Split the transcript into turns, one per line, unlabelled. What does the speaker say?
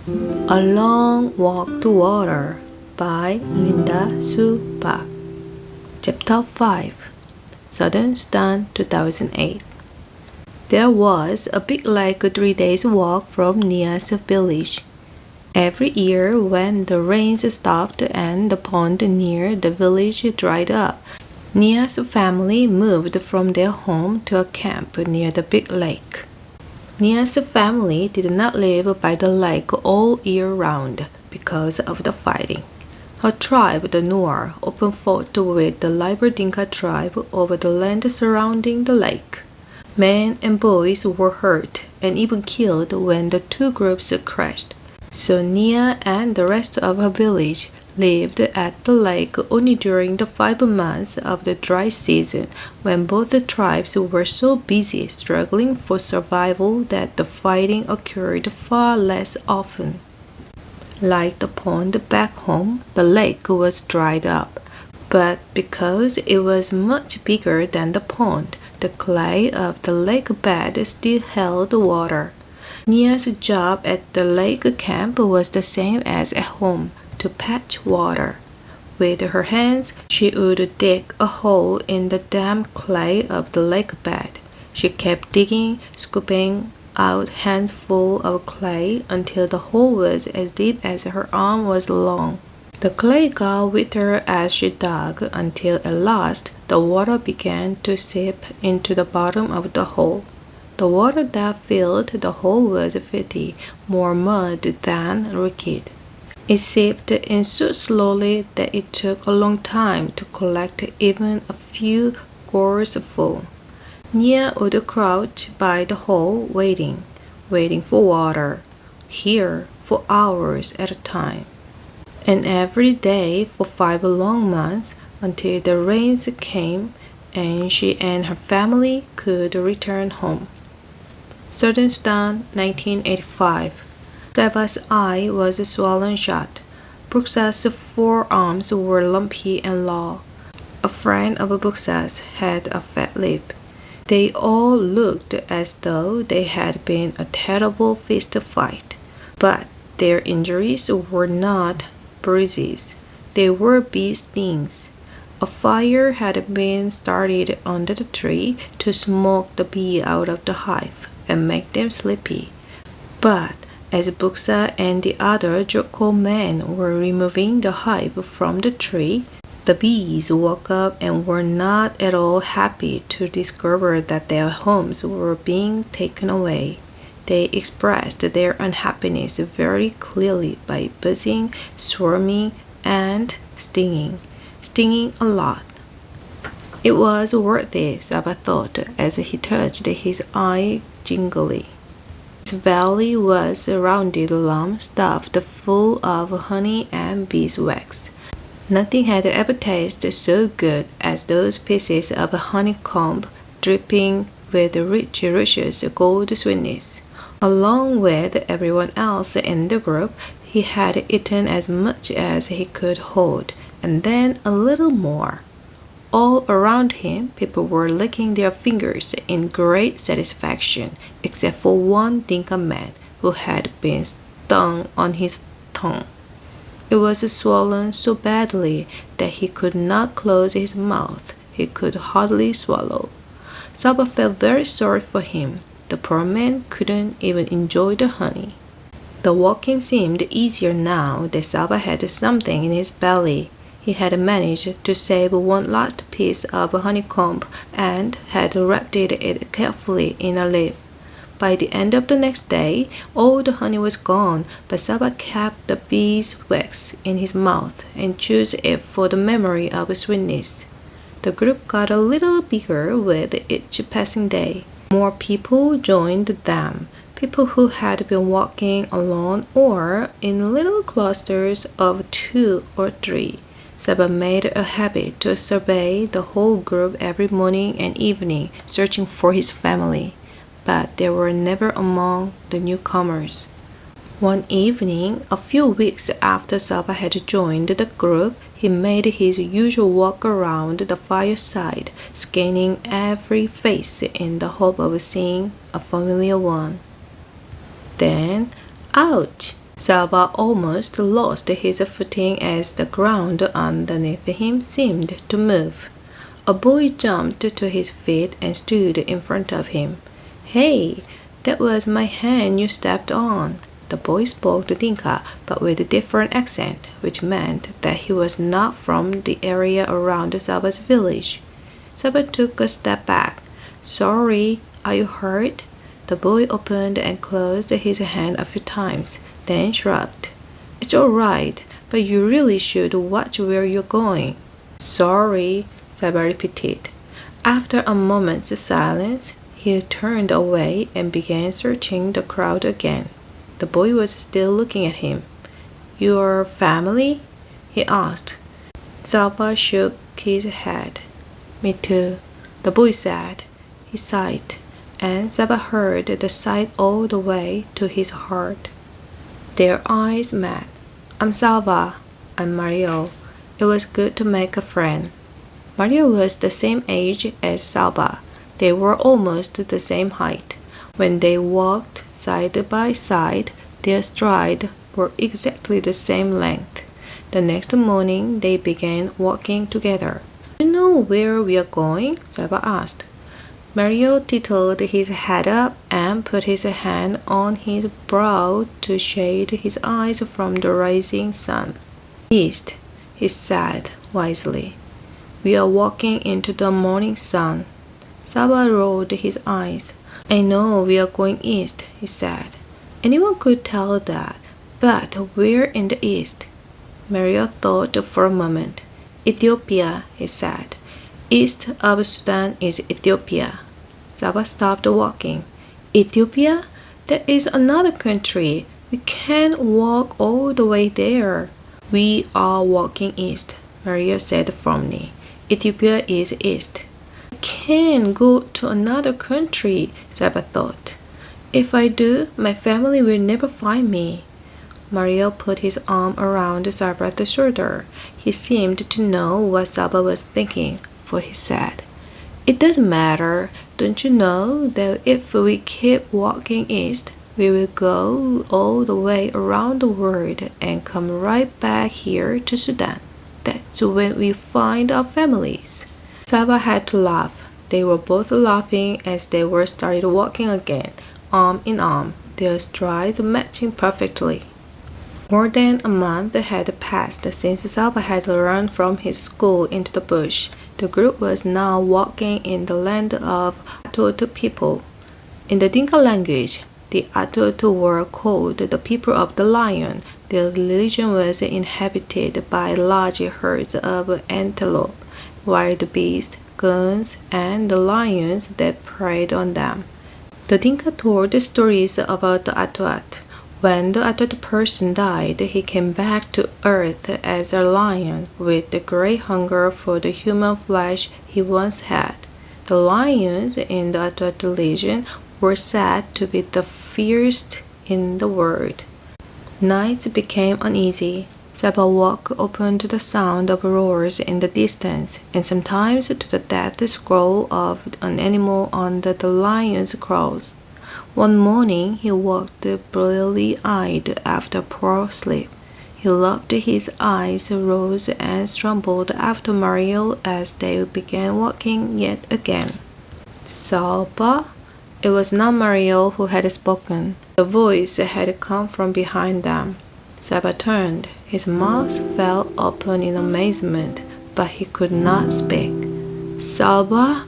A Long Walk to Water by Linda Sue Park. Chapter 5, Southern Sudan, 2008. There was a big lake 3 days walk from Nia's village. Every year when the rains stopped and the pond near the village dried up, Nia's family moved from their home to a camp near the big lake. Nia's family did not live by the lake all year round because of the fighting. Her tribe, the Nuer, often fought with the Dinka tribe over the land surrounding the lake. Men and boys were hurt and even killed when the two groups clashed. So Nia and the rest of her village lived at the lake only during the 5 months of the dry season, when both the tribes were so busy struggling for survival that the fighting occurred far less often. Like the pond back home, the lake was dried up, but because it was much bigger than the pond, the clay of the lake bed still held water. Nia's job at the lake camp was the same as at home, to patch water. With her hands, she would dig a hole in the damp clay of the lake bed. She kept digging, scooping out handfuls of clay until the hole was as deep as her arm was long. The clay got wetter as she dug until at last the water began to seep into the bottom of the hole. The water that filled the hole was filthy, more mud than liquid. It seeped in so slowly that it took a long time to collect even a few gourds full. Nia would crouch by the hole waiting for water, here for hours at a time. And every day for 5 long months until the rains came and she and her family could return home. Southern Sudan, 1985. Saba's eye was swollen shut. Buxa's forearms were lumpy and raw. A friend of Buxa's had a fat lip. They all looked as though they had been a terrible fist fight, but their injuries were not bruises. They were bee stings. A fire had been started under the tree to smoke the bee out of the hive and make them sleepy. But as Buxa and the other Joko men were removing the hive from the tree, the bees woke up and were not at all happy to discover that their homes were being taken away. They expressed their unhappiness very clearly by buzzing, swarming, and stinging a lot. It was worth it, Saba thought as he touched his eye gingerly. His belly was a rounded lump stuffed full of honey and beeswax. Nothing had ever tasted so good as those pieces of honeycomb dripping with rich, luscious gold sweetness. Along with everyone else in the group, he had eaten as much as he could hold, and then a little more. All around him, people were licking their fingers in great satisfaction, except for one Dinka man who had been stung on his tongue. It was swollen so badly that he could not close his mouth. He could hardly swallow. Saba felt very sorry for him. The poor man couldn't even enjoy the honey. The walking seemed easier now that Saba had something in his belly. He had managed to save one last piece of honeycomb and had wrapped it carefully in a leaf. By the end of the next day, all the honey was gone, but Saba kept the beeswax in his mouth and chewed it for the memory of sweetness. The group got a little bigger with each passing day. More people joined them, people who had been walking alone or in little clusters of 2 or 3. Saba made a habit to survey the whole group every morning and evening, searching for his family, but they were never among the newcomers. One evening, a few weeks after Saba had joined the group, he made his usual walk around the fireside, scanning every face in the hope of seeing a familiar one. Then, ouch! Salva almost lost his footing as the ground underneath him seemed to move. A boy jumped to his feet and stood in front of him. "Hey, that was my hand you stepped on." The boy spoke Dinka, but with a different accent, which meant that he was not from the area around Salva's village. Salva took a step back. "Sorry, are you hurt?" The boy opened and closed his hand a few times, then shrugged. "It's all right, but you really should watch where you're going." "Sorry," Salva repeated. After a moment's silence, he turned away and began searching the crowd again. The boy was still looking at him. "Your family?" he asked. Salva shook his head. "Me too," the boy said. He sighed, and Salva heard the sigh all the way to his heart. Their eyes met. "I'm Salva." "I'm Mario. It was good to make a friend." Mario was the same age as Salva. They were almost the same height. When they walked side by side, their strides were exactly the same length. The next morning, they began walking together. "Do you know where we are going?" Salva asked. Mario tilted his head up and put his hand on his brow to shade his eyes from the rising sun. "East," he said wisely. "We are walking into the morning sun." Salva rolled his eyes. "I know we are going east," he said. Anyone could tell that, but where in the east? Mario thought for a moment. "Ethiopia," he said. "East of Sudan is Ethiopia." Salva stopped walking. "Ethiopia? That is another country. We can't walk all the way there." "We are walking east," Maria said firmly. "Ethiopia is east." "I can't go to another country," Salva thought. "If I do, my family will never find me." Mario put his arm around Salva's shoulder. He seemed to know what Salva was thinking, for he said, "It doesn't matter. Don't you know that if we keep walking east, we will go all the way around the world and come right back here to Sudan? That's when we find our families." Salva had to laugh. They were both laughing as they were started walking again, arm in arm, their strides matching perfectly. More than a month had passed since Salva had run from his school into the bush. The group was now walking in the land of Atut people. In the Dinka language, the Atut were called the people of the lion. Their religion was inhabited by large herds of antelope, wild beasts, guns, and the lions that preyed on them. The Dinka told stories about the Atut. When the Atut person died, he came back to earth as a lion with the great hunger for the human flesh he once had. The lions in the Atut religion were said to be the fiercest in the world. Nights became uneasy. Salva walked open to the sound of roars in the distance, and sometimes to the death scroll of an animal under the lion's claws. One morning he walked bleary-eyed after poor sleep. He rubbed his eyes, rose, and stumbled after Mario as they began walking yet again. "Salva?" It was not Mario who had spoken. The voice had come from behind them. Salva turned. His mouth fell open in amazement, but he could not speak. "Salva?"